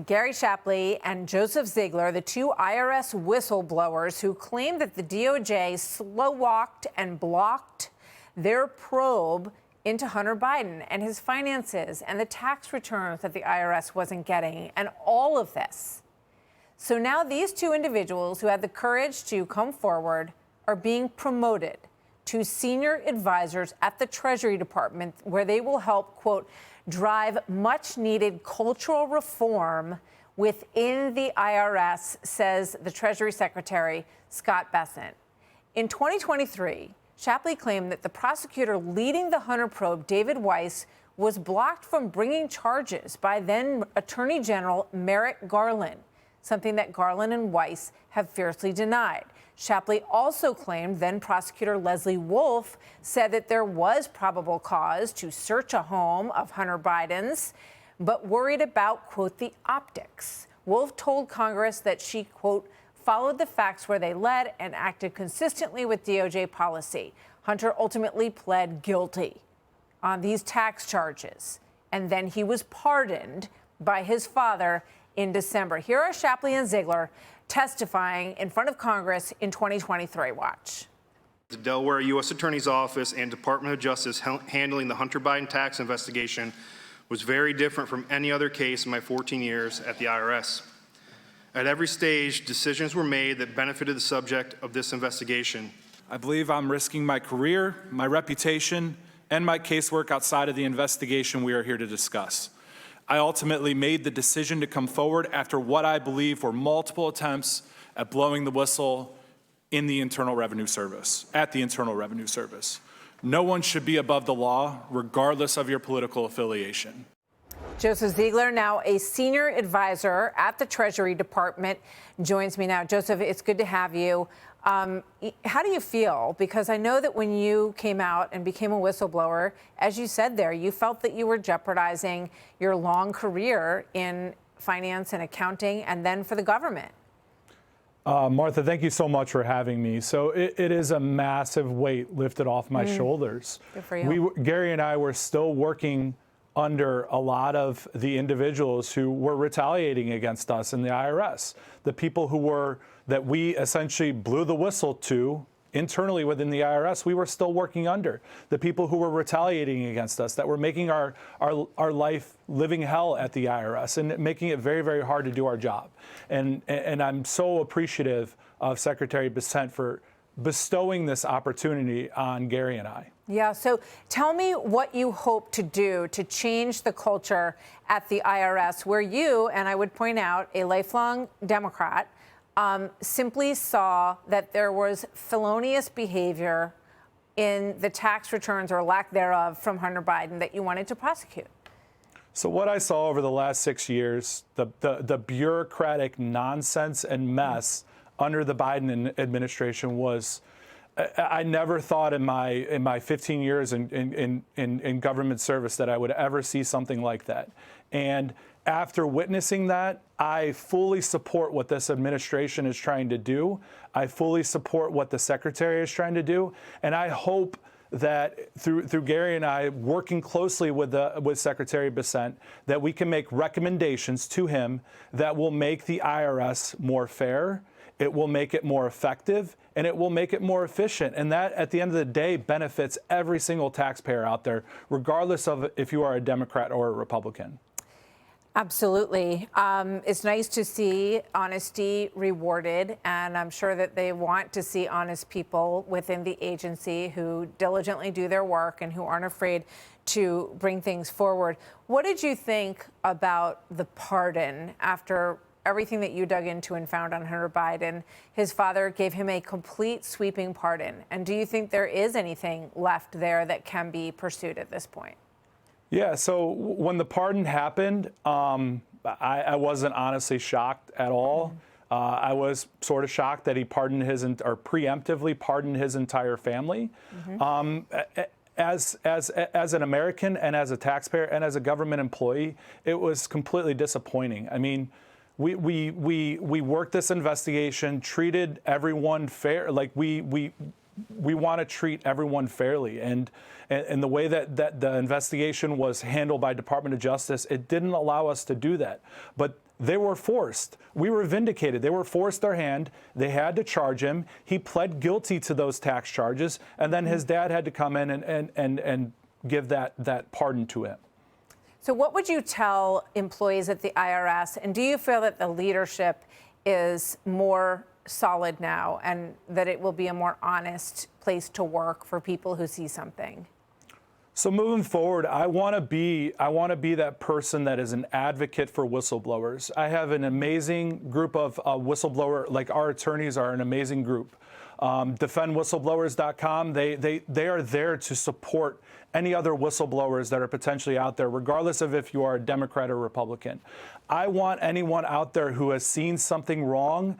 Gary Shapley and Joseph Ziegler, the two IRS whistleblowers who claim that the DOJ slow-walked and blocked their probe into Hunter Biden and his finances and the tax returns that the IRS wasn't getting and all of this. So now these two individuals who had the courage to come forward are being promoted to senior advisors at the Treasury Department, where they will help, quote, drive much-needed cultural reform within the IRS, says the Treasury Secretary, Scott Bessent. In 2023, Shapley claimed that the prosecutor leading the Hunter probe, David Weiss, was blocked from bringing charges by then Attorney General Merrick Garland, something that Garland and Weiss have fiercely denied. Shapley also claimed then prosecutor Leslie Wolf said that there was probable cause to search a home of Hunter Biden's, but worried about, quote, the optics. Wolf told Congress that she, quote, followed the facts where they led and acted consistently with DOJ policy. Hunter ultimately pled guilty on these tax charges, and then he was pardoned by his father in December. Here are Shapley and Ziegler testifying in front of Congress in 2023. Watch. The Delaware U.S. Attorney's Office and Department of Justice handling the Hunter Biden tax investigation was very different from any other case in my 14 years at the IRS. At every stage, decisions were made that benefited the subject of this investigation. I believe I'm risking my career, my reputation, and my casework outside of the investigation we are here to discuss. I ultimately made the decision to come forward after what I believe were multiple attempts at blowing the whistle in the Internal Revenue Service, at the Internal Revenue Service. No one should be above the law, regardless of your political affiliation. Joseph Ziegler, now a senior advisor at the Treasury Department, joins me now. Joseph, it's good to have you. How do you feel? Because I know that when you came out and became a whistleblower, as you said there, you felt that you were jeopardizing your long career in finance and accounting and then for the government. Martha, thank you so much for having me. So it is a massive weight lifted off my shoulders. Good for you. Gary and I were still working under a lot of the individuals who were retaliating against us in the IRS, the people that we essentially blew the whistle to internally within the IRS, we were still working under. The people who were retaliating against us, that were making our life living hell at the IRS and making it very, very hard to do our job. And I'm so appreciative of Secretary Bessent for bestowing this opportunity on Gary and I. Yeah, so tell me what you hope to do to change the culture at the IRS, where you, and I would point out, a lifelong Democrat, simply saw that there was felonious behavior in the tax returns or lack thereof from Hunter Biden that you wanted to prosecute. So what I saw over the last 6 years, the bureaucratic nonsense and mess under the Biden administration was, I never thought in my 15 years in government service that I would ever see something like that. And after witnessing that, I fully support what this administration is trying to do. I fully support what the secretary is trying to do. And I hope that through Gary and I working closely with Secretary Bessent, that we can make recommendations to him that will make the IRS more fair, it will make it more effective, and it will make it more efficient. And that, at the end of the day, benefits every single taxpayer out there, regardless of if you are a Democrat or a Republican. Absolutely. It's nice to see honesty rewarded, and I'm sure that they want to see honest people within the agency who diligently do their work and who aren't afraid to bring things forward. What did you think about the pardon after everything that you dug into and found on Hunter Biden? His father gave him a complete sweeping pardon. And do you think there is anything left there that can be pursued at this point? Yeah, so when the pardon happened, I wasn't honestly shocked at all. I was sort of shocked that he pardoned or preemptively pardoned his entire family. As an American and as a taxpayer and as a government employee, it was completely disappointing. I mean, we worked this investigation, treated everyone fair. Like we we want to treat everyone fairly. And the way that the investigation was handled by Department of Justice, it didn't allow us to do that. But they were forced. We were vindicated. They were forced their hand. They had to charge him. He pled guilty to those tax charges, and then his dad had to come in and give that pardon to him. So what would you tell employees at the IRS? And do you feel that the leadership is more solid now and that it will be a more honest place to work for people who see something? So moving forward, I want to be that person that is an advocate for whistleblowers. I have an amazing group of whistleblower, like our attorneys are an amazing group. DefendWhistleblowers.com, they are there to support any other whistleblowers that are potentially out there, regardless of if you are a Democrat or Republican. I want anyone out there who has seen something wrong,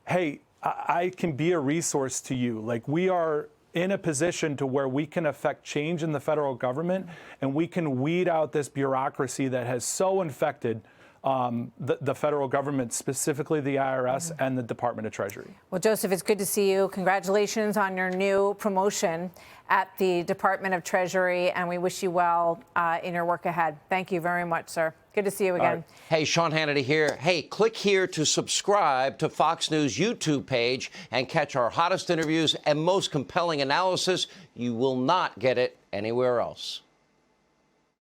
hey, I can be a resource to you. Like, we are in a position to where we can affect change in the federal government, and we can weed out this bureaucracy that has so infected the federal government, specifically the IRS and the Department of Treasury. Well, Joseph, it's good to see you. Congratulations on your new promotion at the Department of Treasury, and we wish you well in your work ahead. Thank you very much, sir. Good to see you again. Hey, Sean Hannity here. Hey, click here to subscribe to Fox News YouTube page and catch our hottest interviews and most compelling analysis. You will not get it anywhere else.